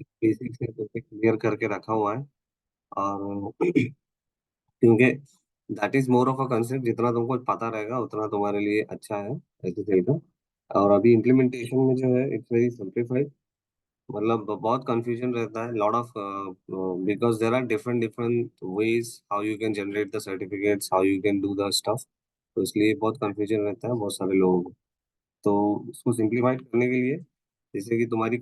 Basic से तो clear करके रखा हुआ है। और क्योंकि that is more of a concept, जितना तुमको पता रहेगा उतना तुम्हारे लिए अच्छा है एसएसएल का। और अभी इम्प्लीमेंटेशन में जो है इट्स वेरी सिंप्लीफाइड। मतलब बहुत कंफ्यूजन रहता है, lot of, because there are different different ways how you can generate the certificates, how you can do the stuff. तो इसलिए बहुत कंफ्यूजन रहता है बहुत सारे लोगों को। तो उसको सिंप्लीफाइड करने के लिए, जैसे कि तुम्हारी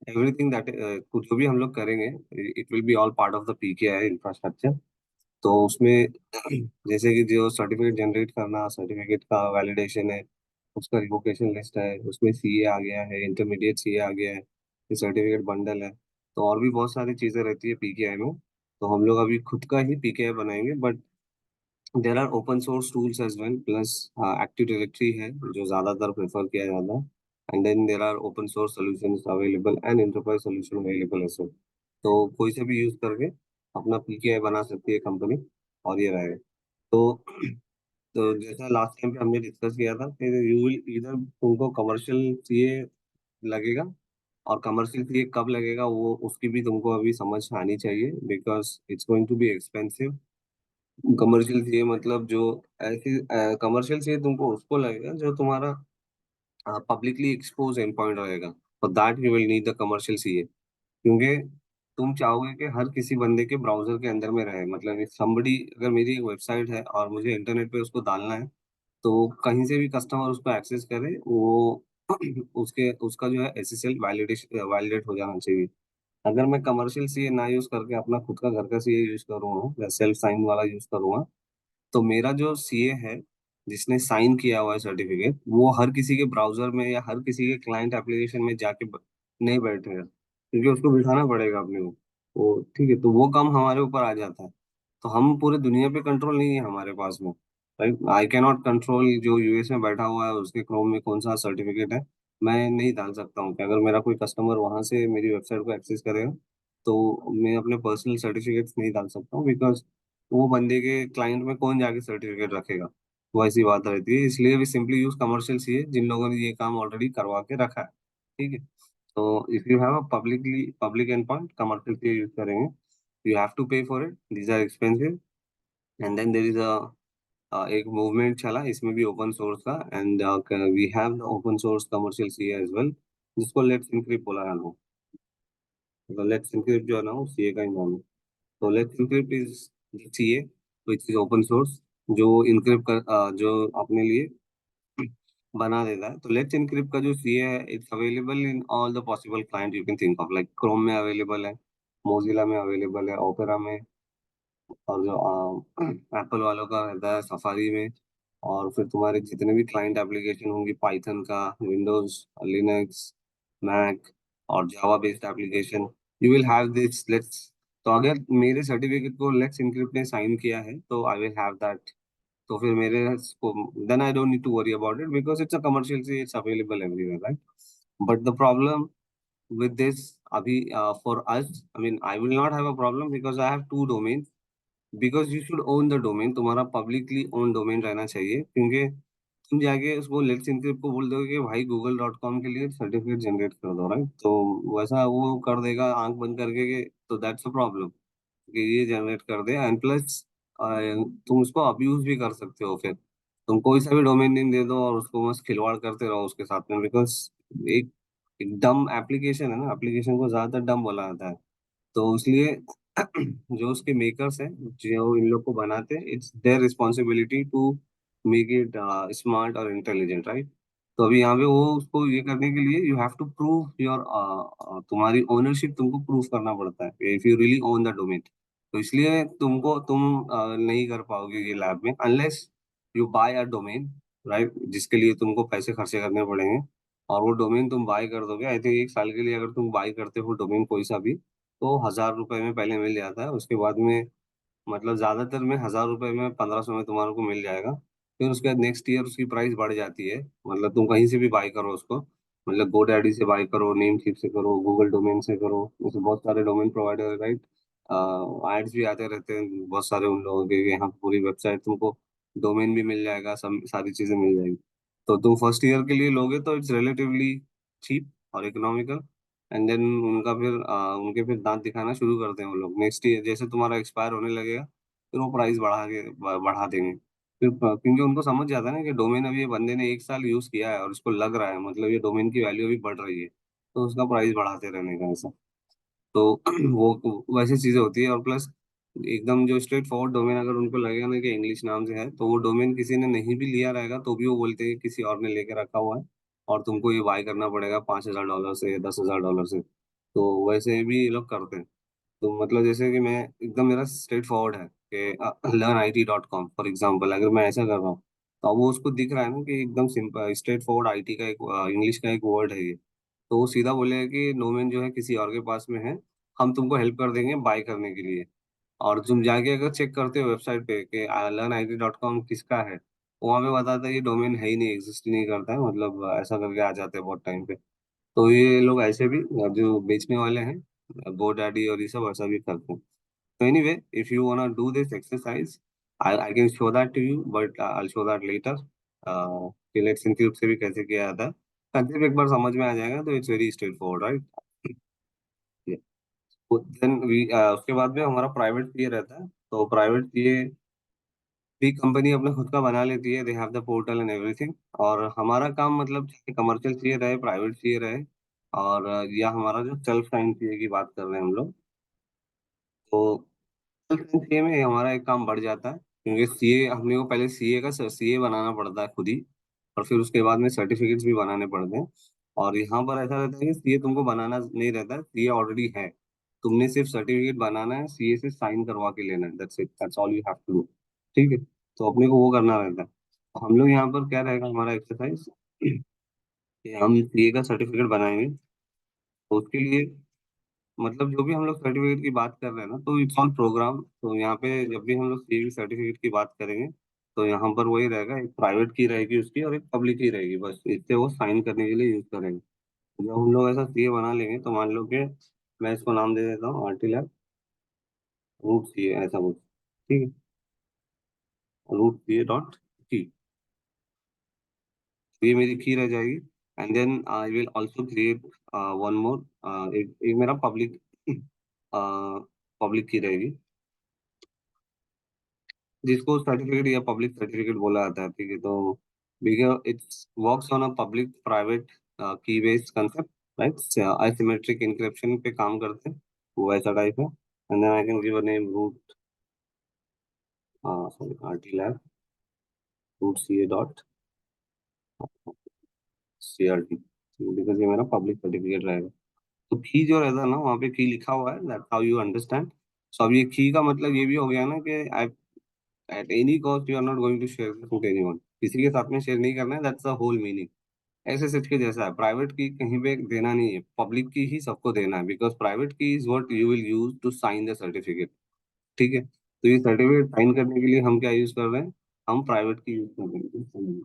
एवरीथिंग दैट कुछ जो भी हम लोग करेंगे, it will be all part of the पीकेआई infrastructure. तो उसमें जैसे कि जो सर्टिफिकेट जनरेट करना, सर्टिफिकेट का वैलिडेशन है, उसका रिवोकेशन लिस्ट है, उसमें सीए आ गया है, इंटरमीडिएट सीए आ गया है, ये सर्टिफिकेट बंडल है। तो और भी बहुत सारी चीजें रहती है पीकेआई में। तो हम लोग अभी खुद का ही पीकेआई बनाएंगे, but there are open source tools as well, plus active directory है जो ज्यादातर प्रेफर किया जाता है। And then there are open source solutions available and enterprise solution available है सर। तो कोई से भी यूज करके अपना पीकेआई बना सकती है कंपनी। और ये रहेगा। तो जैसा लास्ट टाइम पे हमने डिस्कस किया था कि यू विल इधर तुमको कमर्शियल सीए लगेगा। और कमर्शियल सीए कब लगेगा वो उसकी भी तुमको अभी समझ आनी चाहिए, because it's going to be expensive. Commercial CA मतलब जो ऐसी कमर्शियल सीए तुमको उसको लगेगा जो तुम्हारा पब्लिकली एक्सपोज एंड पॉइंट रहेगा। For that you will need the commercial CA. क्योंकि तुम चाहोगे कि हर किसी बंदे के ब्राउजर के अंदर में रहे। मतलब समबडी, अगर मेरी एक वेबसाइट है और मुझे इंटरनेट पे उसको डालना है, तो कहीं से भी कस्टमर उसको एक्सेस करे वो उसके उसका जो है एसएसएल वैलिडेट हो जाना चाहिए। अगर मैं कमर्शियल सीए ना यूज करके अपना खुद का घर का सीए यूज करूंगा या सेल्फ साइन वाला यूज करूंगा, तो मेरा जो सीए है जिसने साइन किया हुआ है सर्टिफिकेट, वो हर किसी के ब्राउजर में या हर किसी के क्लाइंट एप्लीकेशन में जाके नहीं बैठेगा, क्योंकि उसको बिठाना पड़ेगा अपने को। वो ठीक है, तो वो काम हमारे ऊपर आ जाता है। तो हम पूरे दुनिया पे कंट्रोल नहीं है हमारे पास में। Right, I can not control जो यूएस में बैठा हुआ है उसके क्रोम में कौन सा सर्टिफिकेट है। मैं नहीं डाल सकता हूँ कि अगर मेरा कोई कस्टमर वहां से मेरी वेबसाइट को एक्सेस करेगा, तो मैं अपने पर्सनल सर्टिफिकेट्स नहीं डाल सकता हूँ, बिकॉज वो बंदे के क्लाइंट में कौन जाके सर्टिफिकेट रखेगा। वो ऐसी बात रहती है। इसलिए भी सिंपली यूज कमर्शियल चाहिए जिन लोगों ने ये काम ऑलरेडी करवा के रखा है। ठीक है। तो if you have a public end point, commercial चाहिए यूज करेंगे, you have to pay for it, these are expensive. And then there is एक मूवमेंट चला इसमें भी ओपन सोर्स का, and we have the open source commercial CA as well, जिसको let's encrypt बोला है ना। तो लेट्स इनक्रिप्ट जो है ना वो सीए का ही नाम है। तो Let's encrypt is CA which is open source, जो इनक्रिप्ट कर जो अपने लिए बना देता है। तो लेट्स इनक्रिप्ट का जो सीए है it's available in all the possible client you can think of, like Chrome में अवेलेबल है, मोजिला में अवेलेबल है, ओपेरा में, और जो एप्पल वालों का रहता है सफारी में। और फिर तुम्हारे जितने भी क्लाइंट एप्लीकेशन होंगी, पाइथन का, विंडोज, लिनक्स, मैक, और Java based application, you will have this let's. तो अगर मेरे सर्टिफिकेट को लेट्स इनक्रिप्ट ने साइन किया है तो आई विल हैव दैट। तो फिर मेरे को then I don't need to worry about it, because it's a commercial so it's available everywhere, right. But the problem with this abhi, for us, I mean, I will not have a problem because I have two domains. Because you should own the domain, तुम्हारा publicly own domain रहना चाहिए। क्योंकि तुम जाके उसको let's encrypt को बोल दोगे कि भाई google.com के लिए सर्टिफिकेट जनरेट कर दो, राइट, तो वैसा वो कर देगा आंख बंद करके कि, तो दैट्स अ प्रॉब्लम कि ये जनरेट कर दे। एंड प्लस तुम उसको अब्यूज भी कर सकते हो। फिर तुम कोई सा भी डोमेन नेम दे दो और उसको बस खिलवाड़ करते रहो उसके साथ में, बिकॉज एक एक डम एप्लीकेशन है ना, एप्लीकेशन को ज्यादातर डम बोला जाता है। तो इसलिए जो उसके मेकर्स हैं, जो इन लोग को बनाते हैं, it's their responsibility to make it smart और इंटेलिजेंट, राइट। तो अभी यहाँ पे वो उसको ये करने के लिए you have to prove your, तुम्हारी ओनरशिप तुमको प्रूव करना पड़ता है if you really own the domain. तो इसलिए तुम नहीं कर पाओगे ये लैब में unless you buy a domain, right, जिसके लिए तुमको पैसे खर्चे करने पड़ेंगे। और वो डोमेन तुम बाय कर दोगे, आई थिंक 1 साल के लिए अगर तुम बाय करते हो डोमेन कोई सा भी, तो 1,000 रुपए में पहले मिल जाता है। उसके बाद में, मतलब ज्यादातर में 1,000 रुपए में 1,500 में तुम्हारे को मिल जाएगा। फिर उसके बाद नेक्स्ट ईयर उसकी प्राइस बढ़ जाती है। मतलब तुम कहीं से भी बाय करो उसको, मतलब गोडैडी से बाय करो, नेम चीप से करो, गूगल डोमेन से करो, उसमें बहुत सारे डोमेन प्रोवाइडर है, राइट। एड्स भी आते रहते हैं बहुत सारे उन लोगों के कि यहाँ पूरी वेबसाइट तुमको डोमेन भी मिल जाएगा, सब सारी चीजें मिल जाएगी। तो तुम फर्स्ट ईयर के लिए लोगे तो इट्स रिलेटिवली चीप और इकोनॉमिकल। एंड देन उनका फिर उनके फिर दांत दिखाना शुरू करते हैं वो लोग। नेक्स्ट ईयर जैसे तुम्हारा एक्सपायर होने लगेगा फिर वो प्राइस बढ़ा देंगे। फिर क्योंकि उनको समझ जाता है ना कि डोमेन अभी ये बंदे ने 1 साल यूज किया है और इसको लग रहा है, मतलब ये डोमेन की वैल्यू अभी बढ़ रही है, तो उसका प्राइस बढ़ाते रहने का ऐसा। तो वो वैसी चीजें होती है। और प्लस एकदम जो स्ट्रेट फॉरवर्ड डोमेन अगर उनको लगेगा ना कि इंग्लिश नाम से है, तो वो डोमेन किसी ने नहीं भी लिया रहेगा तो भी वो बोलते हैं कि किसी और ने लेके रखा हुआ है और तुमको ये बाय करना पड़ेगा $5,000 से या $10,000 से। तो वैसे भी ये लोग करते हैं। तो मतलब जैसे कि मैं एकदम मेरा स्ट्रेट फॉरवर्ड है कि learnit.com फॉर एग्जांपल, अगर मैं ऐसा कर रहा हूँ तो अब वो उसको दिख रहा है ना कि एकदम सिंपल स्ट्रेट फॉरवर्ड आईटी का एक इंग्लिश का एक वर्ड है ये। तो वो सीधा बोलेगा कि डोमेन जो है किसी और के पास में है, हम तुमको हेल्प कर देंगे बाय करने के लिए। और तुम जाके अगर चेक करते हो वेबसाइट पे कि learnit.com किसका है, तो वहाँ पे बताता है ये डोमेन है ही नहीं, एग्जिस्ट ही नहीं करता है, मतलब ऐसा करके आ जाते हैं बहुत टाइम पे। तो ये लोग ऐसे भी जो बेचने वाले हैं, GoDaddy और ये सब ऐसा भी करते हैं। तो anyway, if you wanna do this exercise, I can show that to you, but I show that later कि लेट्स इंक्लूड से भी कैसे किया जाता है। कंसेप्ट एक बार समझ में आ जाएगा तो it's very straightforward, right. Then we उसके बाद में हमारा प्राइवेट सीए रहता है। तो प्राइवेट सीए भी कंपनी अपना खुद का बना लेती है, they have the portal and everything. और हमारा काम मतलब चाहे कमर्शियल सीए रहे, प्राइवेट सीए रहे, और या हमारा जो सेल्फ साइन सीए की बात कर रहे हैं हम लोग, तो सीए में हमारा एक काम बढ़ जाता है, क्योंकि सीए हमने को पहले सीए का सीए बनाना पड़ता है खुद ही, और फिर उसके बाद में सर्टिफिकेट्स भी बनाने पड़ते हैं। और यहाँ पर ऐसा रहता है कि सीए तुमको बनाना नहीं रहता, सीए ऑलरेडी है, तुमने सिर्फ सर्टिफिकेट बनाना है, सीए से साइन करवा के लेना है, that's it, that's all you have to do. ठीक है, तो अपने को वो करना रहता है। तो हम लोग यहाँ पर क्या रहेगा हमारा एक्सरसाइज कि हम सीए का सर्टिफिकेट बनाएंगे। तो उसके लिए मतलब जो भी हम लोग सर्टिफिकेट की बात कर रहे हैं ना, तो इट्स ऑन प्रोग्राम। तो यहाँ पे जब भी हम लोग सीवी सर्टिफिकेट की बात करेंगे, तो यहाँ पर वही रहेगा, एक प्राइवेट की रहेगी उसकी और एक पब्लिक की रहेगी, बस इससे वो साइन करने के लिए यूज करेंगे। जब हम लोग ऐसा सीए बना लेंगे तो मान लो कि मैं इसको नाम दे देता हूँ आरटी लैब रूट सीए, ऐसा कुछ। ठीक है, रूट सीए डॉट की, ये मेरी की रह जाएगी। And then I will also create one more, एक मेरा पब्लिक पब्लिक की रहेगी, जिसको सर्टिफिकेट या पब्लिक सर्टिफिकेट बोला जाता है। ठीक है, तो because it's works on a public private key based concept, right, asymmetric encryption पे काम करते हैं, वो ऐसा टाइप है। And then I can give a name root, sorry, RT lab root C A dot C R T, because ये मेरा public certificate रहेगा। तो की जो रहता है ना, वहाँ पे की लिखा हुआ है, दैट्स हाउ यू अंडरस्टैंड। सो अब ये की का मतलब ये भी हो गया ना कि at any cost you are not going to share this with anyone, किसी के साथ में शेयर नहीं करना है, दैट्स द होल मीनिंग। ऐसे सच के जैसा है, प्राइवेट की कहीं पे देना नहीं है, पब्लिक की ही सबको देना है, because private key is what you will use to sign the certificate. ठीक है, तो ये सर्टिफिकेट साइन करने के लिए हम क्या यूज कर रहे हैं, हम प्राइवेट की यूज कर रहे हैं।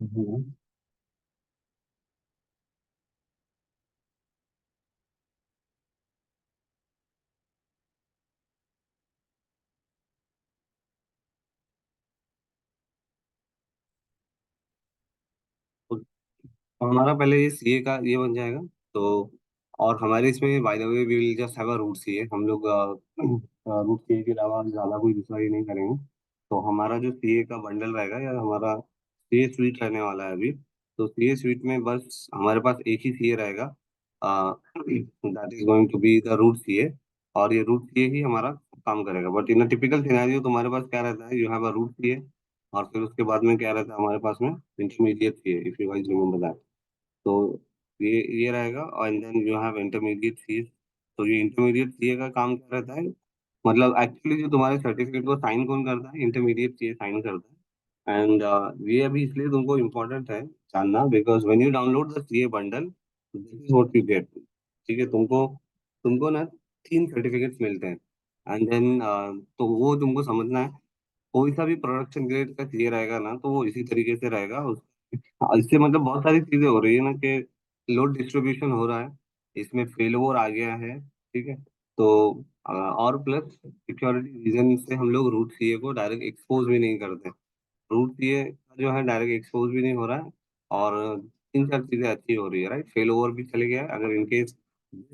हम्म। तो हमारा पहले ये सीए का ये बन जाएगा। तो और हमारे इसमें by the way we will just have a root CA, हम लोग रूट सीए के अलावा ज्यादा कोई दूसरा ये नहीं करेंगे। तो हमारा जो सीए का बंडल रहेगा या हमारा सीए स्वीट रहने वाला है अभी, तो सीए स्वीट में बस हमारे पास एक ही सीए रहेगा, that is going to be the root CA. और ये रूट सीए ही हमारा काम करेगा। But in a typical scenario तुम्हारे पास क्या रहता है, you have a root CA, और फिर उसके बाद में क्या रहता है हमारे पास में, intermediate CA, if you guys remember that. तो ये रहेगा, और and you have intermediate CA. तो ये इंटरमीडिएट सीए का काम क्या रहता है, मतलब एक्चुअली जो तुम्हारे सर्टिफिकेट को साइन कौन करता है, इंटरमीडिएट सीए साइन करता है। एंड ये अभी इसलिए तुमको इम्पोर्टेंट है जानना, because when you download the CA bundle, this is what you get. ठीक है, तुमको तुमको ना 3 सर्टिफिकेट्स मिलते हैं। एंड देन तो वो तुमको समझना है, कोई सा भी प्रोडक्शन ग्रेड का चाहिए रहेगा ना, तो वो इसी तरीके से रहेगा। इससे मतलब बहुत सारी चीजें हो रही है ना कि लोड डिस्ट्रीब्यूशन हो रहा है, इसमें फेल ओवर आ गया है। ठीक है, तो और प्लस सिक्योरिटी रीजन से हम लोग रूट सीए को डायरेक्ट एक्सपोज भी नहीं करते। रूट ये जो है डायरेक्ट एक्सपोज भी नहीं हो रहा है, और तीन चार चीजें अच्छी हो रही है, राइट। फेल ओवर भी चले गया है अगर in case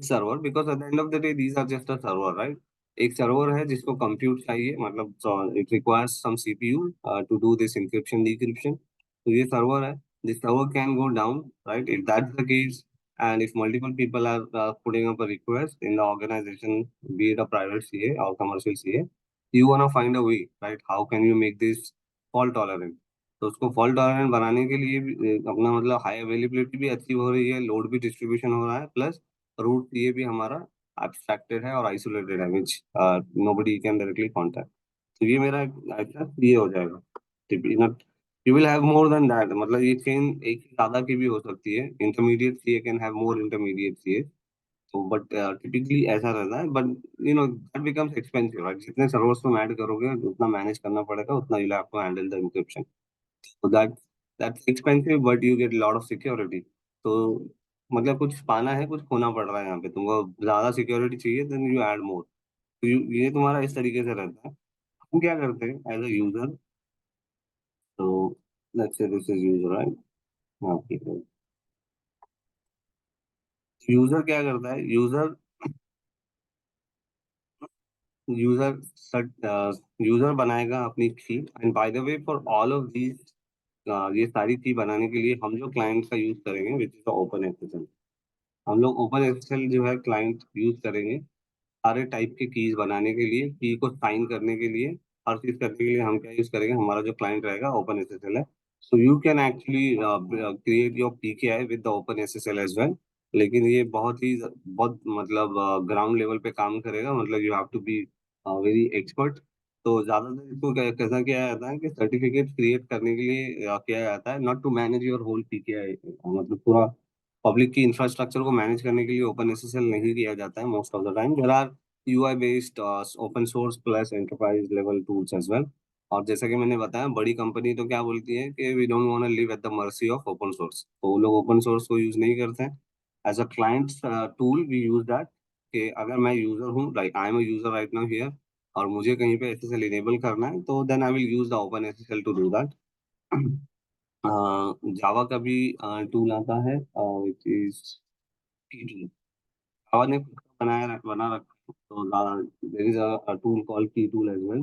server, because at the end of the day these are just a server, right. एक सर्वर है जिसको कंप्यूट चाहिए, मतलब it requires some CPU to do this encryption decryption. तो ये सर्वर है, this server can go down, right, if that's the case. And if multiple people are putting up a request in the organization, be it a private CA or commercial CA, you want to find a way, right? How can you make this fault tolerant? तो उसको fault tolerant बनाने के लिए भी, अपना मतलब high availability भी अच्छी हो रही है, लोड भी डिस्ट्रीब्यूशन हो रहा है, प्लस रूट ये भी हमारा एब्स्ट्रैक्टेड है और आइसोलेटेड है, विच नोबडी कैन डायरेक्टली कॉन्टैक्ट। तो ये मेरा अच्छा ये हो जाएगा। You will have more than that, मतलब ये चेन एक से ज्यादा की भी हो सकती है, intermediate CA can have more intermediate CA. तो बट टिपिकली ऐसा रहता है, but that becomes expensive, right. जितने सर्वर्स तुम ऐड करोगे उतना मैनेज करना पड़ेगा, उतना you have to handle the encryption. तो that's expensive but you get lot of security. तो मतलब कुछ पाना है कुछ खोना पड़ रहा है यहाँ पे, तुमको ज्यादा सिक्योरिटी चाहिए देन यू ऐड मोर। तो ये तुम्हारा इस तरीके से रहता है। हम क्या करते हैं एज अ यूजर? तो let's say this is user, right. हाँ, ठीक है। यूजर क्या करता है? यूजर यूजर यूजर बनाएगा अपनी feed, and bye the way for all of these, ये सारी चीज बनाने के लिए हम जो क्लाइंट का यूज करेंगे विच इज ओपन एसएसएल। हम लोग ओपन एसएसएल जो है क्लाइंट यूज करेंगे सारे टाइप के कीज बनाने के लिए, की को साइन करने के लिए, हर चीज करने के लिए हम क्या यूज करेंगे, हमारा जो क्लाइंट रहेगा ओपन एसएसएल है। So you can actually create your PKI with the open SSL as well. लेकिन ये बहुत मतलब ग्राउंड लेवल पे काम करेगा, मतलब you have to be very expert. तो ज्यादातर इसको कैसा किया जाता है कि सर्टिफिकेट क्रिएट करने के लिए किया जाता है, not to manage your whole PKI, मतलब पूरा पब्लिक की इंफ्रास्ट्रक्चर को मैनेज करने के लिए ओपन एसएसएल नहीं किया जाता है। Most of the time there are UI based open source plus enterprise level tools as well. और जैसा कि मैंने बताया, बड़ी कंपनी तो क्या बोलती है कि we don't want to live at the mercy of open source, तो वो लोग ओपन सोर्स को यूज नहीं करते हैं। As a client tool we use that, कि अगर मैं यूजर हूँ, like I am a user right now here, और मुझे कहीं पे एसएसएल इनेबल करना है, तो then I will use the open SSL to do that. Java का भी टूल आता है विच इज जावा ने खुद का बना रखा है। तो there is a tool called key tool as well,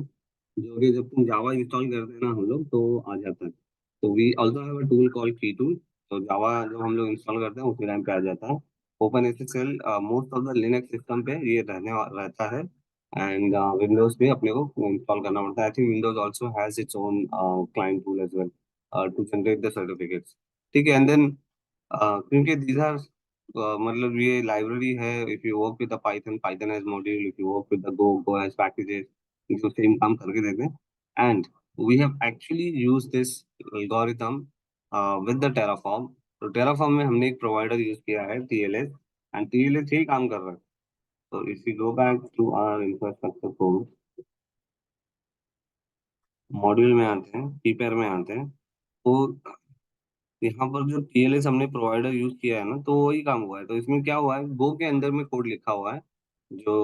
जो कि जब तुम जावा इंस्टॉल करते हैं ना हम लोग, तो आ जाता है। तो we also have a tool called key tool. तो जावा जब हम लोग इंस्टॉल करते हैं उसी टाइम पे आ जाता है। Open SSL most of the Linux system पे ये रहता है, एंड विंडोज पे अपने को इंस्टॉल करना पड़ता है। I think Windows also has its own client tool as well to generate the certificates. ठीक है, एंड देन क्योंकि दीज आर मतलब ये लाइब्रेरी है, if you work with the Python, Python as module, if you work with the Go, Go as packages, जो same काम करके देते हैं। And we have actually use this algorithm with the Terraform. तो Terraform में हमने एक प्रोवाइडर यूज किया है टीएलएस, एंड टीएलएस ही काम कर रहा है। तो if you go back to our infrastructure code, module में आते हैं, कीपैड में आते हैं, तो यहाँ पर जो टीएलएस हमने प्रोवाइडर यूज किया है ना, तो वही काम हुआ है। तो इसमें क्या हुआ है, गो के अंदर में कोड लिखा हुआ है जो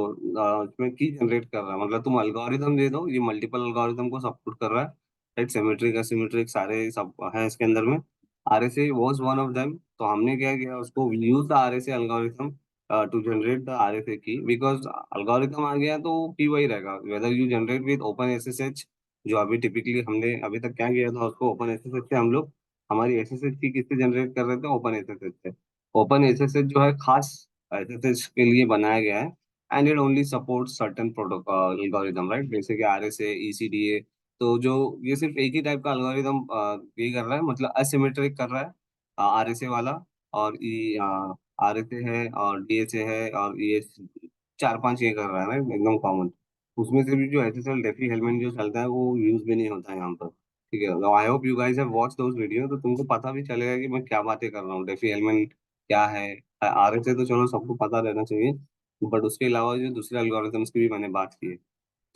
इसमें की जनरेट कर रहा है, मतलब तुम अलगोरिथम दे दो, ये मल्टीपल अलगोरिथम को सपोर्ट कर रहा है, राइट। सिमेट्रिक एसिमेट्रिक सारे सब है इसके अंदर में। RSA was one of them. तो हमने क्या किया, उसको use the RSA algorithm to generate the RSA key, because algorithm आ गया तो की वही रहेगा, whether you generate with open SSH. जो अभी टिपिकली हमने अभी तक क्या किया था, उसको ओपन एसएसएच से हम लोग हमारी एसएसएच की किससे जनरेट कर रहे थे, ओपन एसएसएच से। ओपन एसएसएच जो है खास एसएसएच के लिए बनाया गया है, and it only support certain protocol algorithm, right, जैसे कि आरएसए, ईसीडीए। तो जो ये सिर्फ एक ही टाइप का एल्गोरिदम ये कर रहा है, मतलब असिमेट्रिक कर रहा है आरएसए वाला। और ई आरएसए है और डीएसए है और ये चार पांच ये कर रहा है, राइट, एकदम कॉमन। उसमें से भी जो एसएसएल डेफी हेलमेट जो चलता है वो यूज भी नहीं होता है यहाँ पर। ठीक है, आई hope you guys have watch those video, तो तुमको पता भी चलेगा कि मैं क्या बातें कर रहा हूँ, डेफी हेलमेट क्या है। आरएसए तो चलो सबको पता रहना चाहिए, बट उसके अलावा जो दूसरे एल्गोरिथम्स की भी मैंने बात की है।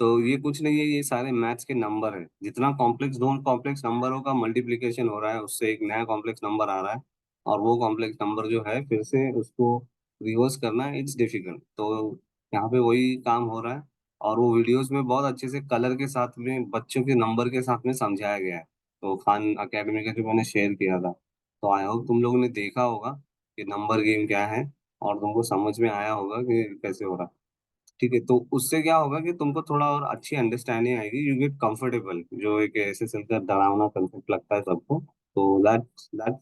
तो ये कुछ नहीं है, ये सारे मैथ्स के नंबर है। जितना कॉम्प्लेक्स, दो कॉम्प्लेक्स नंबरों का मल्टीप्लीकेशन हो रहा है, उससे एक नया कॉम्प्लेक्स नंबर आ रहा है, और वो कॉम्प्लेक्स नंबर जो है फिर से उसको रिवर्स करना इट्स डिफिकल्ट। तो यहाँ पे वही काम हो रहा है। और वो वीडियोस में बहुत अच्छे से कलर के साथ में बच्चों के नंबर के साथ में समझाया गया है। तो खान एकेडमी का जो मैंने शेयर किया था, तो आई होप तुम लोगों ने देखा होगा कि नंबर गेम क्या है, और तुमको समझ में आया होगा कि कैसे हो रहा है। ठीक है, तो उससे क्या होगा कि तुमको थोड़ा और अच्छी अंडरस्टैंडिंग आएगी, यू गेट कंफर्टेबल, जो एक ऐसे चलकर डरावना कंसेप्ट लगता है सबको, तो that that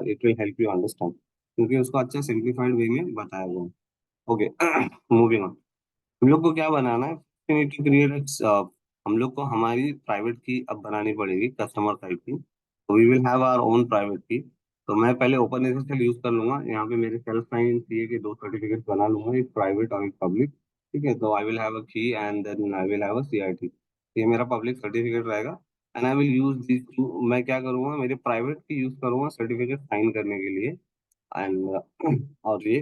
it will help you understand, क्योंकि उसको अच्छा सिंप्लीफाइड वे में बताया गया है। Okay, moving on. हम लोग को क्या बनाना है, Infinity क्रिएट, हम लोग को हमारी प्राइवेट की अब बनानी पड़ेगी कस्टमर साइड की। तो we will have our own private key. तो मैं पहले ओपन एसएसएल यूज कर लूंगा, यहाँ पे मेरे सेल्फ साइन सीए के दो सर्टिफिकेट बना लूंगा, एक प्राइवेट और एक पब्लिक। ठीक है, तो I will have a key and then I will have a CIT, ये मेरा पब्लिक सर्टिफिकेट रहेगा। And I will use this to, मैं क्या करूंगा, मेरे प्राइवेट की यूज करूंगा सर्टिफिकेट साइन करने के लिए। एंड और ये,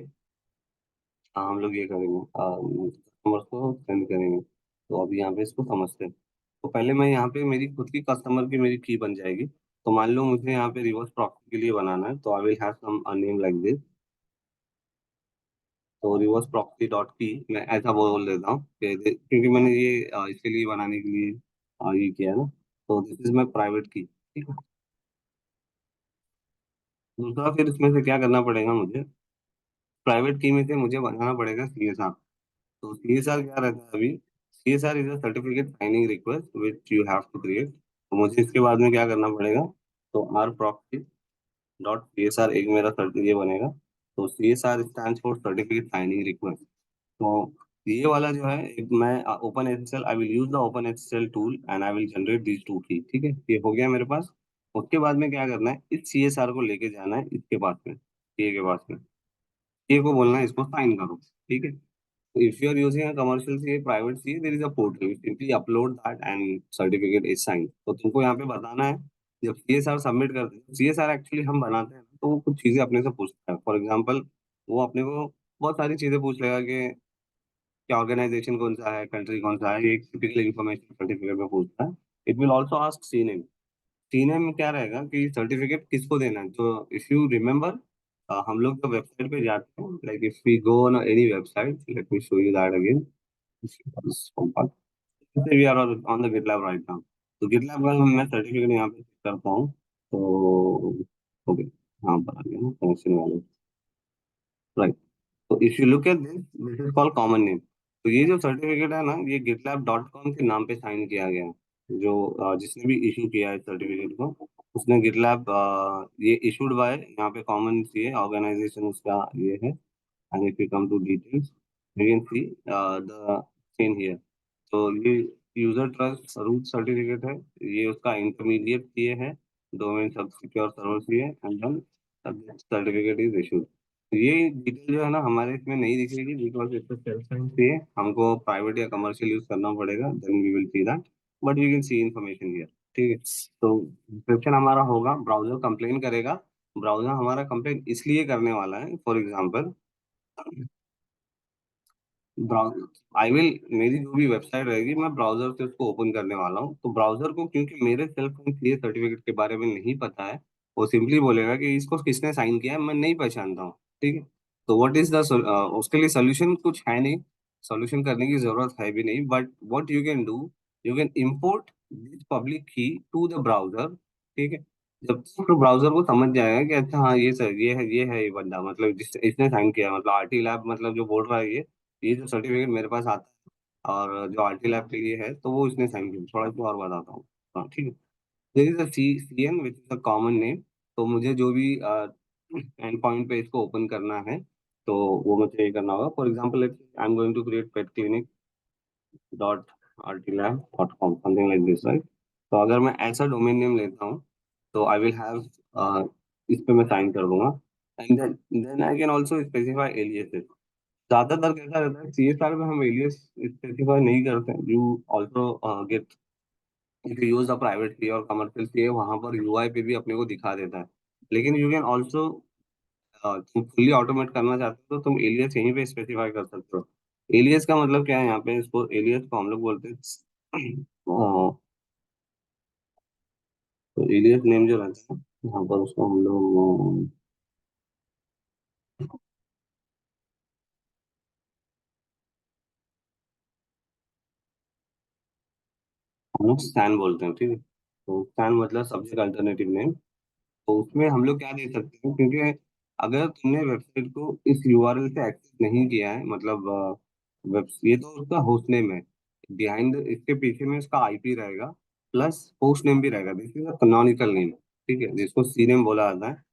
हाँ, हम लोग ये करेंगे, कस्टमर को सेंड करेंगे। तो अभी यहाँ पे इसको समझते हैं। तो पहले मैं यहाँ पे मेरी खुद की कस्टमर की मेरी की बन जाएगी। तो मान लो मुझे यहाँ पे रिवर्स प्रॉक्सी के लिए बनाना है, तो I will have some name like this. तो रिवर्स प्रॉक्सी डॉट की मैं ऐसा बोल देता हूँ क्योंकि मैंने ये इसके लिए बनाने के लिए ये किया है ना। तो दिस इज माई प्राइवेट की, ठीक है। दूसरा फिर इसमें से क्या करना पड़ेगा मुझे, प्राइवेट की में से मुझे बनाना पड़ेगा सीएसआर। तो सीएसआर क्या रहता है अभी, CSR is a certificate signing request which you have to create. तो मुझे इसके बाद में क्या करना पड़ेगा, तो आर प्रॉक्सी डॉट सीएसआर एक मेरा ये बनेगा। तो CSR stand for certificate signing request. तो ये वाला जो है, एक मैं open SSL, I will use the open SSL tool and I will generate this two key, ठीक है, ये हो गया मेरे पास। उसके बाद में क्या करना है, इस सीएसआर को लेके जाना है इसके पास में, ये के पास में, ये को बोलना है इसको साइन करो, ठीक है। If you are using a commercial CA, private CA, there is a portal. You simply upload that and certificate is signed. तो तुमको यहाँ पे बताना है, जब CSR सबमिट करते हैं, CSR एक्चुअली हम बनाते हैं ना, तो वो कुछ चीजें अपने से पूछता है। फॉर एग्जाम्पल, वो अपने को बहुत सारी चीजें पूछ लेगा कि क्या ऑर्गेनाइजेशन कौन सा है, कंट्री कौन सा है, ये एक टिपिकल इन्फॉर्मेशन सर्टिफिकेट में पूछता है। It will also ask C name. TNA में क्या रहेगा कि सर्टिफिकेट किसको देना है। तो इफ यू रिमेम्बर, हम लोग तो वेबसाइट पे जाते हैं, like if we go on any website, let me show you that again. We are on the GitLab right now. तो गिटलैब का मैं सर्टिफिकेट यहाँ पे चेक करता हूँ। तो ओके, हाँ पर आ गया ना कनेक्शन वाले, राइट। तो if you look at this, this is called common name. तो ये जो सर्टिफिकेट है ना, ये गिटलैब डॉट कॉम के नाम पे साइन किया गया है। जो जिसने भी इशू किया है सर्टिफिकेट को, उसने गिटलैब, ये इशूड बाय, यहाँ पे कॉमन सी है ऑर्गेनाइजेशन उसका ये है। And if you come to details, you can see the same here. तो ये यूजर ट्रस्ट रूट सर्टिफिकेट है, ये उसका इंटरमीडिएट ये है, डोमेन सब सिक्योर सर्वर ये है, and then certificate is issued. ये डिटेल जो है ना हमारे इसमें नहीं दिखेगी, बिकॉज इट्स सेल्फ साइन चाहिए, हमको प्राइवेट या कमर्शियल यूज करना पड़ेगा, then we will see that, but we can see information here. ठीक है, तो डिस्क्रिप्शन हमारा होगा, ब्राउजर कंप्लेन करेगा। ब्राउजर हमारा कंप्लेन इसलिए करने वाला है, for example browser, I will, मेरी जो भी वेबसाइट रहेगी मैं ब्राउजर से उसको ओपन करने वाला हूँ। तो ब्राउजर को क्योंकि मेरे सेल्फ ये सर्टिफिकेट के बारे में नहीं पता है, वो सिंपली बोलेगा कि इसको किसने साइन किया है, मैं नहीं पहचानता हूँ। ठीक है, तो व्हाट इज द, उसके लिए सोल्यूशन कुछ है नहीं, सोल्यूशन करने की जरूरत है भी नहीं, but what you can do, you can import this public की टू द ब्राउजर। ठीक है, जब तक ब्राउजर को समझ जाएगा कि अच्छा हाँ ये सर ये बंदा, मतलब जिस इसने साइन किया, मतलब आरटी लैब, मतलब जो बोल रहा है ये जो सर्टिफिकेट मेरे पास आता है और जो आरटी लैब के लिए है, तो वो इसने साइन किया। थोड़ा सा और बताता हूँ, हाँ ठीक है। There is a C N which is a common name. तो मुझे जो भी एंड पॉइंट पे इसको ओपन करना है, तो वो मुझे ये करना होगा। For example, I am going to create pet clinic dot RT lab dot com, something like this, right. तो अगर मैं ऐसा डोमेन नेम लेता हूँ, तो आई विल हैव, इस पे मैं साइन कर दूंगा। And then I can also specify aliases. ज्यादातर कैसा रहता है सीएसआर में हम एलियास स्पेसिफाई नहीं करते हैं। You also get, if you use the private की और कमर्शियल की, वहां पर यूआई पे भी अपने को दिखा देता है। लेकिन यू कैन ऑल्सो, तुम फुल्ली ऑटोमेट करना चाहते हो तो तुम एलियास यहीं पे स्पेसिफाई कर सकते हो। एलियास का मतलब क्या है, यहाँ पे इसको एलियास को हम लोग बोलते हैं तो एलियस नेम जो रहता है यहाँ पर, उसको हम लोग हम लोग स्टैन बोलते हैं, ठीक है। तो स्टैन मतलब सब्जेक्ट अल्टरनेटिव नेम। तो उसमें हम लोग क्या दे सकते हैं, क्योंकि अगर तुमने वेबसाइट को इस यूआरएल से एक्सेस नहीं किया है, मतलब वेब ये तो उसका होस्ट नेम है, बिहाइंड इसके पीछे में इसका आईपी रहेगा, प्लस होस्ट नेम भी रहेगा। This is a canonical name, ठीक है, जिसको सी नेम बोला जाता है।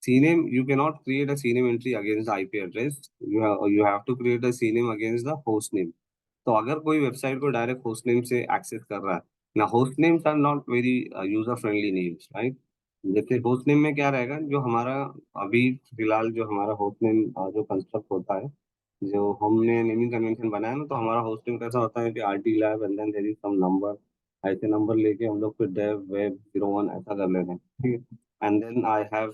CNAME, you cannot create a CNAME entry against the IP address. You have to create a CNAME against the host name. तो अगर कोई वेबसाइट को डायरेक्ट होस्ट नेम से एक्सेस कर रहा है ना, host names are not very user friendly names, right. जैसे होस्ट नेम में क्या रहेगा, जो हमारा अभी फिलहाल जो हमारा होस्ट नेम जो कंस्ट्रक्ट होता है, जो हमने नेमिंग कन्वेंशन बनाया ना, तो हमारा होस्ट नेम कैसा होता है कि RT lab and then there is some number, ऐसे नंबर लेके हम लोग फिर डेव वेब 01 ऐसा कर लेते हैं, ठीक है। And then I have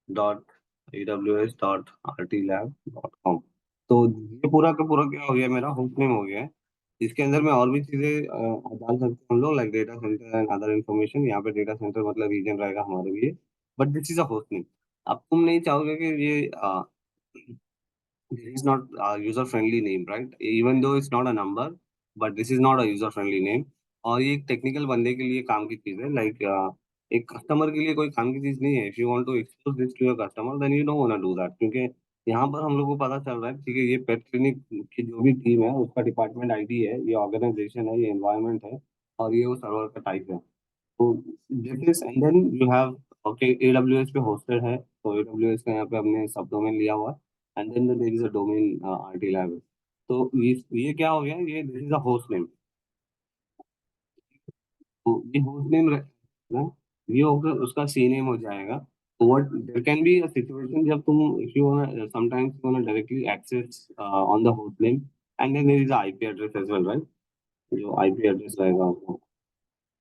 aws.rtlab.com। तो ये पूरा का पूरा क्या हो गया, मेरा होस्ट नेम हो गया है। इसके अंदर में और भी चीजें डाल सकते हैं हम लोग, like data centre and other information. यहाँ पे डेटा सेंटर मतलब रीजन रहेगा हमारे लिए, but this is a host name. अब तुम नहीं चाहोगे कि ये this is not a user friendly name, right? Even though it's not a number, but this is not a user friendly name। और ये एक टेक्निकल बंदे के लिए काम की चीज है, लाइक एक कस्टमर के लिए कोई काम की चीज नहीं है। If you want to expose this to your customer, then you don't want to do that, क्योंकि यहाँ पर हम लोग को पता चल रहा है, ठीक है, ये पेट क्लिनिक की जो भी टीम है, उसका डिपार्टमेंट आईडी है, ये ऑर्गेनाइजेशन है, ये एनवायरनमेंट है, और ये वो सर्वर का टाइप है। तो this is, and then you have, okay, AWS पे होस्टेड है, तो AWS का यहाँ पे हमने सब डोमेन लिया हुआ है, and then there is a domain RT lab. तो ये क्या हो गया, ये this is a host name. तो ये होस्ट नेम ना, ये होगा उसका सी नेम हो जाएगा। तो what there can be a situation जब तुम, if you want sometimes you want directly access on the host name, and then there is IP address as well, right. जो आईपी एड्रेस रहेगा,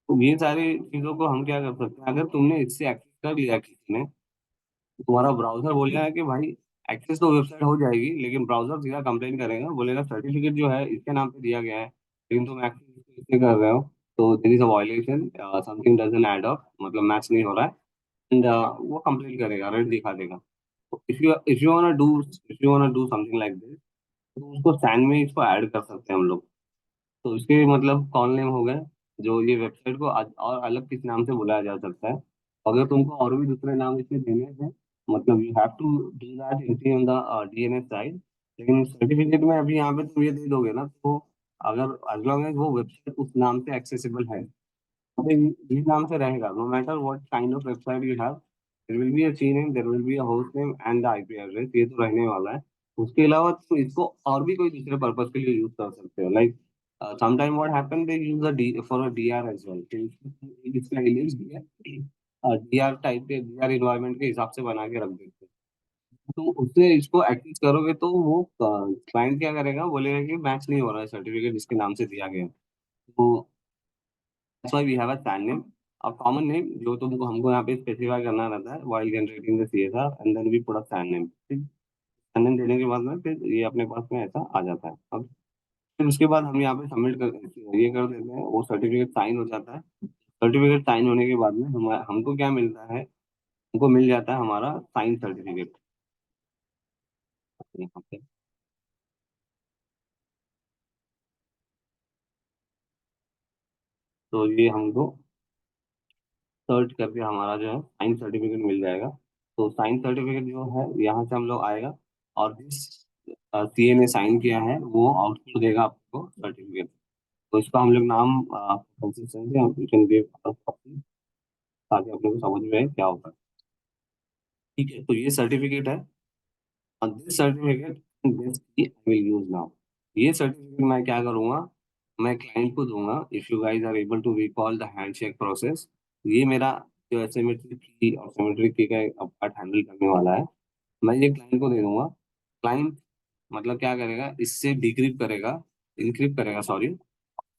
तो ये सारी चीजों को हम क्या कर सकते हैं, अगर तुमने इससे एक्सेस कर लिया किसी ने, तो तुम्हारा ब्राउजर बोलेगा कि भाई एक्सेस तो वेबसाइट हो जाएगी, लेकिन ब्राउजर सीधा कंप्लेन करेगा, बोलेगा सर्टिफिकेट जो है इसके नाम पे दिया गया है, लेकिन तुम एक्सेस इससे कर रहे हो, तो there is a violation, something doesn't add up, मतलब मैच नहीं हो रहा है, एंड वो कंप्लेन करेगा, रेड दिखा देगा। तो if you wanna do something like this, तो उसको सैन में इसको ऐड कर सकते हैं हम लोग। तो इसके मतलब कॉल नेम हो गए, जो ये वेबसाइट को और अलग किस नाम से बुलाया जा सकता है। अगर तुमको और भी दूसरे नाम इसके देने हैं, मतलब you have to do that entry on the DNS side. लेकिन सर्टिफिकेट में अभी यहाँ पे तुम ये दे दोगे ना, तो अगर एज लॉन्ग एज वो वेबसाइट उस नाम से एक्सेसिबल है, तो ये नाम से रहेगा, no matter what kind of website you have, there will be a C name, there will be a host name and the IP address, ये तो रहने वाला है। उसके अलावा तुम इसको और भी कोई दूसरे पर्पस के लिए यूज कर सकते हो, like sometime what happened, they use a D for a DR as well। तो इसका alias DR टाइप के DR इन्वायरमेंट के हिसाब से बना के रख देते हैं। तो उससे इसको एक्सेस करोगे तो वो क्लाइंट क्या करेगा, बोलेगा कि मैच नहीं हो रहा है सर्टिफिकेट जिसके नाम से दिया गया है। तो that's why we have a SAN name, a common name जो तुमको हमको यहाँ पे स्पेसिफाई करना रहता है while generating the CSR, and then we put a SAN name, ठीक। SAN name देने के बाद में फिर ये अपने पास में ऐसा आ जाता है। अब फिर उसके बाद हम यहाँ पे सबमिट कर ये कर देते हैं, वो सर्टिफिकेट साइन हो जाता है। सर्टिफिकेट साइन होने के बाद में हम हमको क्या मिलता है, हमको मिल जाता है हमारा साइन सर्टिफिकेट यहाँ पे। तो ये हमको सर्च करके हमारा जो है साइन सर्टिफिकेट मिल जाएगा। तो साइन सर्टिफिकेट जो है यहाँ से हम लोग आएगा, और जिस CA ने साइन किया है वो आउटपुट देगा आपको सर्टिफिकेट। तो इसका हम लोग नाम कंसिस्टेंसी हम कैन गिव, ताकि अपने को समझ में आए क्या होता है। ठीक है, तो ये सर्टिफिकेट है, और this certificate this I will use now. ये सर्टिफिकेट मैं क्या करूंगा, मैं क्लाइंट को दूंगा। If you guys are able to recall the handshake process, ये मेरा जो एसिमेट्रिक की और सिमेट्रिक की का एक पार्ट हैंडल करने वाला है, मैं ये क्लाइंट को दे दूंगा। क्लाइंट मतलब क्या करेगा, इससे डिक्रिप्ट करेगा, इनक्रिप्ट करेगा, सॉरी।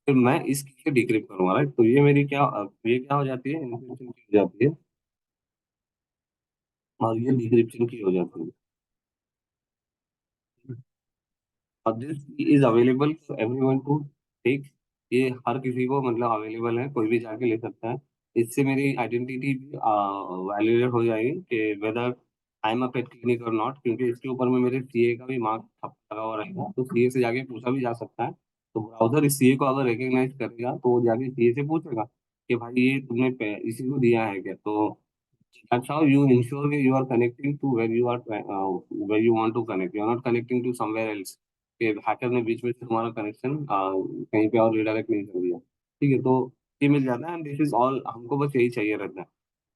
फिर मैं इस की से डिक्रिप्ट करूंगा, राइट। तो ये मेरी क्या ये क्या हो जाती है, इनक्रिप्शन की हो जाती है, और ये डिक्रिप्शन की हो जाती है। और this is available for everyone to take. ये हर किसी को मतलब अवेलेबल है, कोई भी जाके ले सकता है। इससे मेरी आइडेंटिटी भी वैलिडेट हो जाएगी कि whether I am a pet clinic और नॉट, क्योंकि इसके ऊपर में मेरे CA का भी मार्क लगा हुआ रहेगा, तो CA से जाके पूछा भी जा सकता है तो ब्राउजर इस सीए को अगर रिकग्नाइज करेगा तो वो जाके सीए से पूछेगा कि भाई ये तुमने इसी को दिया है क्या। तो that's how you ensure that you are connecting to where you want to connect. You are not connecting to somewhere else. कि हैकर ने बीच में से तुम्हारा कनेक्शन कहीं पे और रिडायरेक्ट नहीं कर दिया। ठीक है, तो ये मिल जाता है, एंड दिस इज ऑल, हमको बस यही चाहिए रहता है।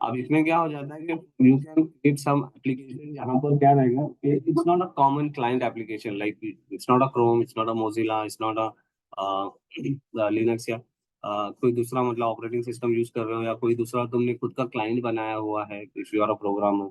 अब इसमें क्या हो जाता है कि you can create some application जहाँ पर क्या रहेगा कि it's not a common client application, like it's not a Chrome, it's not a Mozilla, it's not a Linux या कोई दूसरा मतलब ऑपरेटिंग सिस्टम यूज कर रहे हो, या कोई दूसरा तुमने खुद का क्लाइंट बनाया हुआ है if you are a programmer.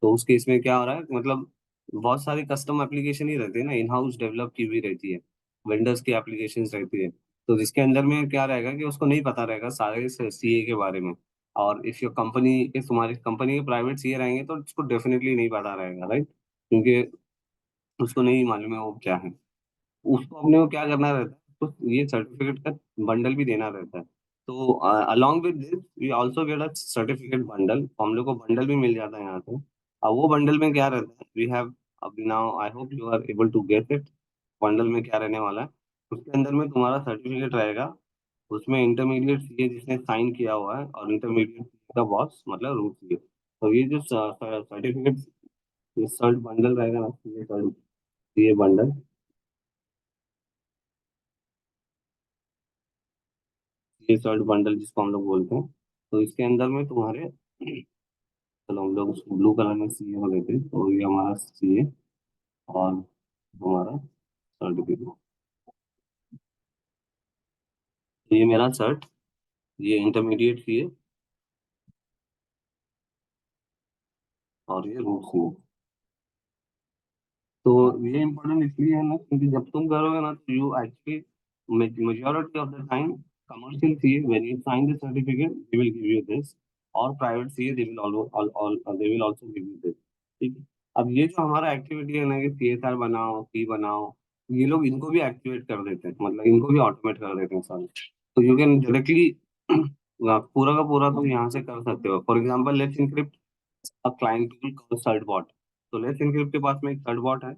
तो उस केस में क्या हो रहा है, मतलब बहुत सारी कस्टम एप्लीकेशन ही रहती है ना, इन हाउस डेवलप की हुई रहती है, वेंडर्स की एप्लीकेशन रहती है। तो जिसके अंदर में क्या रहेगा कि उसको नहीं पता रहेगा सारे सीए के बारे में। और इफ योर कंपनी, इफ तुम्हारी कंपनी के प्राइवेट सीए रहेंगे तो उसको डेफिनेटली नहीं पता रहेगा, राइट, क्योंकि उसको नहीं मालूम है वो क्या है। उसको अपने को क्या करना रहता है, तो ये सर्टिफिकेट का बंडल भी देना रहता है। तो along with this we also get a certificate bundle, हम लोग को बंडल भी मिल जाता है यहाँ से। अब वो बंडल में क्या रहता है, वी हैव, अभी now I hope you are able to get it. Bundle में क्या रहने वाला है, उसके अंदर में तुम्हारा सर्टिफिकेट रहेगा, उसमें इंटरमीडिएट सीए जिसने साइन किया हुआ है, और इंटरमीडिएट का बॉस मतलब रूट सीए। तो ये जो सर्टिफिकेट, ये सर्ट बंडल रहेगा ना, ये सर्ट, ये बंडल, ये सर्ट बंडल जिसको हम लोग बोलते हैं, तो इसके अंदर में तुम्हारे, चलो हम लोग उसको ब्लू कलर में सीए को लेते हैं, तो ये हमारा सीए और हमारा सर्टिफिकेट। ये मेरा सर्ट, ये इंटरमीडिएट सीए, और ये रूट सीए। तो ये इम्पोर्टेंट इसलिए है ना, क्योंकि जब तुम करोगे ना तो you actually, majority of the time commercial CA when you sign the certificate they will give you this, और private CA they will they will also give you this. ठीक है। अब ये जो हमारा एक्टिविटी है ना कि सीएसआर बनाओ, सी बनाओ, ये लोग इनको भी एक्टिवेट कर देते हैं, मतलब इनको भी ऑटोमेट कर देते हैं सारे। तो यू कैन डायरेक्टली पूरा का पूरा तुम यहाँ से कर सकते हो। For example Let's Encrypt a client tool called Certbot. तो लेट्स इनक्रिप्ट के पास में एक सर्टबॉट है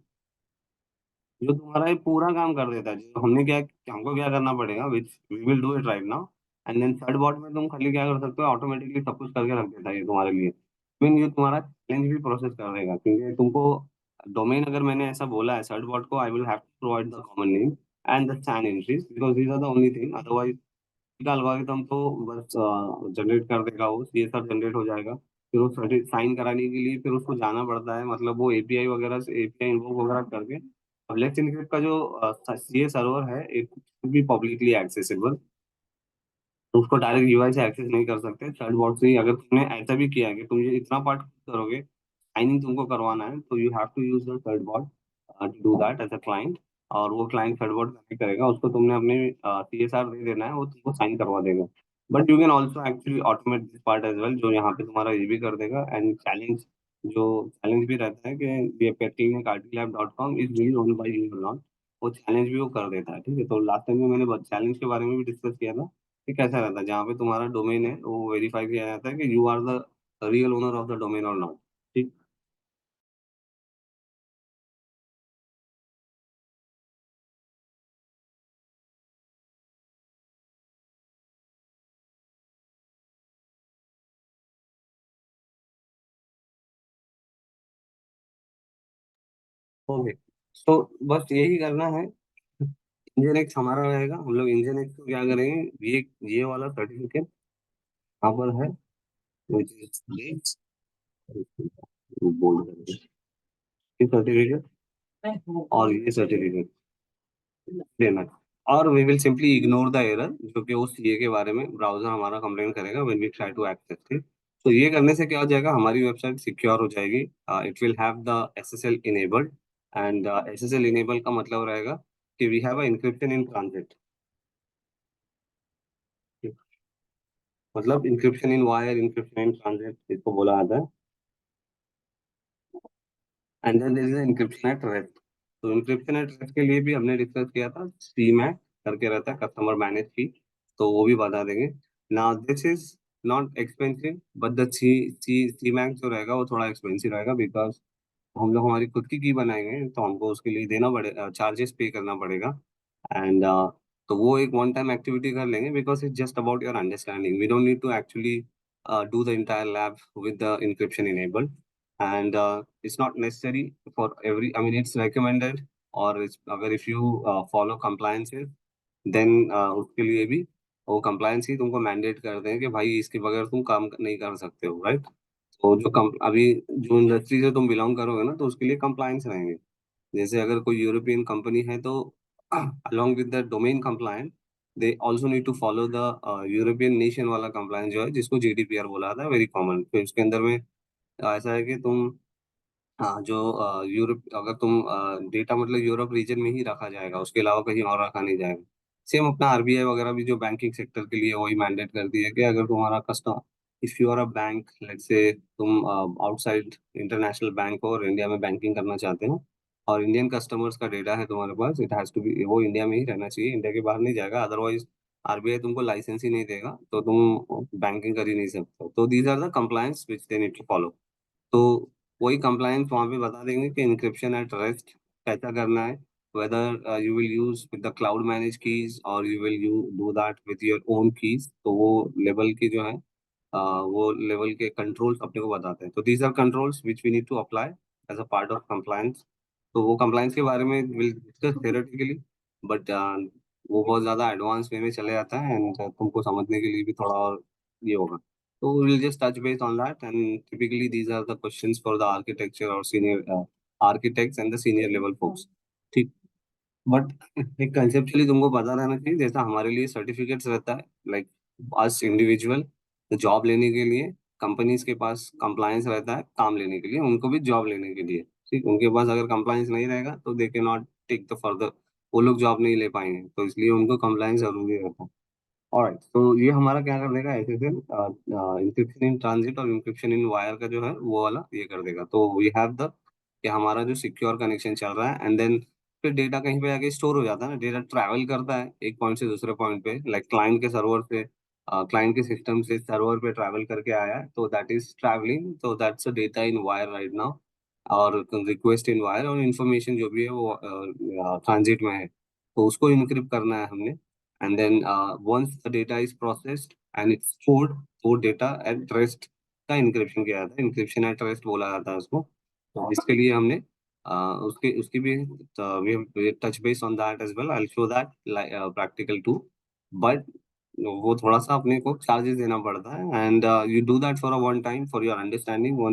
जो तुम्हारा ये पूरा काम कर देता है। जो हमने क्या, हमको क्या करना पड़ेगा, which we will do it right now. And then third bot में तुम खाली क्या कर सकते हो, ऑटोमेटिकली सब कुछ करके रख देता है ये तुम्हारे लिए। इवन ये तुम्हारा चैलेंज भी प्रोसेस कर देगा, क्योंकि तुमको डोमेन अगर मैंने ऐसा बोला है सर्च बॉट को, I will have to provide the common name and the stand entries, because these are the only thing. Otherwise का एल्गोरिथम तो बस जनरेट कर देगा, वो सीएसआर जनरेट हो जाएगा। फिर वो सर्टिफिकेट साइन कराने के लिए फिर उसको जाना पड़ता है, मतलब वो एपीआई वगैरह से एपीआई इन्वोक वगैरह करके। अब लेट्स इनक्रिप्ट का जो सीए सर्वर है, एक भी पब्लिकली एक्सेसिबल, तो उसको डायरेक्ट यूआई से एक्सेस नहीं कर सकते, थर्ड बॉट से ही। अगर तुमने ऐसा भी किया कि तुम ये इतना पार्ट करोगे, साइनिंग तुमको करवाना है, तो you have to use the third bot to do that as a client. और वो क्लाइंट थर्ड बॉट कनेक्ट करेगा, उसको तुमने अपने सीएसआर दे देना है, वो तुमको साइन करवा देगा। But you can also actually automate this part as well, जो यहाँ पे तुम्हारा ये भी कर देगा। एंड चैलेंज, जो चैलेंज भी रहता है कि ये petting@artlab.com is really owned by you not, वो चैलेंज भी वो कर देता है। ठीक है, तो लास्ट टाइम में मैंने चैलेंज के बारे में भी डिस्कस किया था कि कैसा रहता है, जहाँ पे तुम्हारा डोमेन है वो वेरीफाई किया जाता है कि you are the real owner of the domain और नॉट। ठीक। ओके, तो बस यही करना है। इंजन एक्स हमारा रहेगा, हम लोग इंजन एक्स को क्या करेंगे, ये वाला सर्टिफिकेट यहाँ पर है, which is this, बोल्ड करके, ये सर्टिफिकेट और ये सर्टिफिकेट देना है। और we will simply ignore the error जो कि उस सीए के बारे में ब्राउजर हमारा कंप्लेन करेगा when we try to access it. तो ये करने से क्या हो जाएगा, हमारी वेबसाइट सिक्योर हो जाएगी। It will have the SSL enabled, and SSL enable का मतलब रहेगा कि we have a encryption in transit, मतलब encryption in wire, encryption in transit इसको बोला जाता है। And then there is encryption at rest. तो इंक्रिप्शन एट रेस्ट के लिए भी हमने डिस्कस किया था, सी मैक करके रहता है, कस्टमर मैनेज की, तो वो भी बता देंगे। Now this is not expensive, but the C C C Mac जो रहेगा वो थोड़ा एक्सपेंसिव रहेगा, बिकॉज हम लोग हमारी खुद की बनाएंगे, तो हमको उसके लिए देना पड़ेगा, चार्जेस पे करना पड़ेगा। एंड तो वो एक वन टाइम एक्टिविटी कर लेंगे, because it's just about your understanding, we don't need to actually do the entire lab with the encryption enabled. And it's not necessary for every, I mean it's recommended, or it's अगर if you follow compliances, then उसके लिए भी वो compliance ही तुमको mandate कर दें कि भाई इसके बगैर तुम काम नहीं कर सकते हो, राइट? तो जो अभी जो इंडस्ट्री से तुम बिलोंग करोगे ना, तो उसके लिए कंप्लायंस रहेंगे। जैसे अगर कोई यूरोपियन कंपनी है तो along with the domain compliant, they also need to follow the European nation वाला कंप्लायंस जो है, जिसको जीडीपीआर बोला जाता है, वेरी कॉमन। तो इसके अंदर में ऐसा है कि तुम, हाँ, जो यूरोप, अगर तुम डेटा मतलब यूरोप रीजन में ही रखा जाएगा, उसके अलावा कहीं और रखा नहीं जाएगा। सेम अपना आरबीआई वगैरह भी जो बैंकिंग सेक्टर के लिए वही मैंडेट कर दिया है कि अगर तुम्हारा customer, if you are a bank, let's say तुम आउटसाइड इंटरनेशनल बैंक हो और इंडिया में बैंकिंग करना चाहते हो, और इंडियन कस्टमर्स का डेटा है तुम्हारे पास, इट हैज टू बी, वो इंडिया में ही रहना चाहिए, इंडिया के बाहर नहीं जाएगा, अदरवाइज आरबीआई तुमको लाइसेंस ही नहीं देगा, तो तुम बैंकिंग कर ही नहीं सकते। तो these are the compliance which they need to follow. तो वही कंप्लायंस वहाँ पे बता देंगे कि इंक्रिप्शन एट रेस्ट कैसा करना है, whether you will use with the cloud manage keys और you will you do that with your own keys. तो वो लेवल की जो है, वो लेवल के कंट्रोल्स अपने को बताते हैं। तो these are controls which we need to apply as a part of compliance. तो वो कंप्लायंस के बारे में विल डिस्कस थ्योरेटिकली, बट वो बहुत ज़्यादा एडवांस वे में चले जाता है, एंड तुमको समझने के लिए भी थोड़ा और ये होगा। So we'll just touch base on that, and typically these are the questions for the architecture or senior architects and the senior level folks. ठीक। बट एक कंसेप्चुअली तुमको पता रहना चाहिए, जैसा हमारे लिए सर्टिफिकेट्स रहता है, लाइक अस इंडिविजुअल जॉब लेने के लिए, कंपनीज के पास कंप्लायंस रहता है काम लेने के लिए, उनको भी जॉब लेने के लिए। ठीक, उनके पास अगर कंप्लायंस नहीं रहेगा तो दे के नॉट टेक द फर्दर, वो लोग जॉब नहीं ले पाएंगे, तो इसलिए उनको कंप्लायंस जरूरी रहता है। ऑलराइट, तो ये हमारा क्या कर देगा, एसएसएल इंक्रिप्शन इन ट्रांजिट और इंक्रिप्शन इन वायर का जो है वो वाला ये कर देगा। तो वी हैव द, कि हमारा जो सिक्योर कनेक्शन चल रहा है, एंड देन फिर डेटा कहीं पे आके स्टोर हो जाता है ना, डेटा ट्रैवल करता है एक पॉइंट से दूसरे पॉइंट पे, लाइक क्लाइंट के सर्वर से, क्लाइंट के सिस्टम से सर्वर पे ट्रैवल करके आया है, तो दैट इज ट्रैवलिंग, तो that's a data in wire right now, और रिक्वेस्ट इन वायर, और इन्फॉर्मेशन जो भी है वो ट्रांजिट में है, तो उसको इनक्रिप्ट करना है हमने। And then once the data is processed and it's stored, वो data at rest का encryption किया जाता है, encryption at rest बोला जाता है उसको। तो इसके लिए हमने उसके उसकी भी we touch base on that as well. I'll show that like practical too, but वो थोड़ा सा अपने को चार्जेस देना पड़ता है, and you do that for a one time for your understanding।